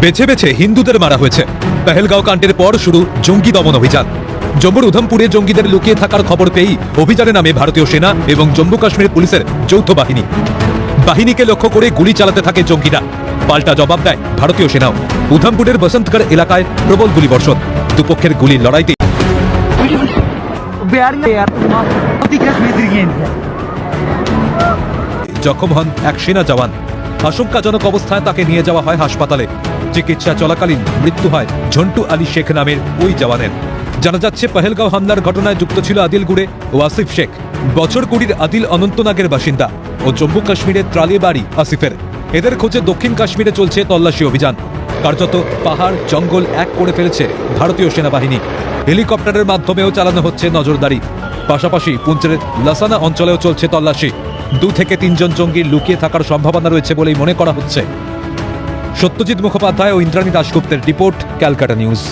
বেছে বেছে হিন্দুদের মারা হয়েছে। পেহেলগাঁও কাণ্ডের পর শুরু জঙ্গি দমন অভিযান। জম্মুর উধমপুরে জঙ্গিদের লুকিয়ে থাকার খবর পেয়েই অভিযানে নামে ভারতীয় সেনা এবং জম্মু কাশ্মীর পুলিশের যৌথ বাহিনী। বাহিনীকে লক্ষ্য করে গুলি চালাতে থাকে জঙ্গিরা। পাল্টা জবাব দেয় ভারতীয় সেনাও। উধমপুরের বসন্তগড় এলাকায় প্রবল গুলিবর্ষণ। দুপক্ষের গুলির লড়াইতে জখম হন এক সেনা জওয়ান। আশঙ্কাজনক অবস্থায় তাকে নিয়ে যাওয়া হয় হাসপাতালে। চিকিৎসা চলাকালীন মৃত্যু হয় ঝন্টু আলী শেখ নামের ওই জওয়ানের। জানা যাচ্ছে পেহেলগাঁও হামলার ঘটনায় যুক্ত ছিল আদিলগুড়ে ও আসিফ শেখ। বছর 20 আদিল অনন্তনাগের বাসিন্দা ও জম্মু কাশ্মীরের ত্রালে বাড়ি আসিফের। এদের খোঁজে দক্ষিণ কাশ্মীরে চলছে তল্লাশি অভিযান। কার্যত পাহাড় জঙ্গল এক করে ফেলেছে ভারতীয় সেনাবাহিনী। হেলিকপ্টারের মাধ্যমেও চালানো হচ্ছে নজরদারি। পাশাপাশি পুঞ্চের লাসানা অঞ্চলেও চলছে তল্লাশি। 2 থেকে 3 জন জঙ্গি লুকিয়ে থাকার সম্ভাবনা রয়েছে বলেই মনে করা হচ্ছে। সত্যজিৎ মুখোপাধ্যায় ও ইন্দ্রাণী দাশগুপ্তের রিপোর্ট, ক্যালকাটা নিউজ।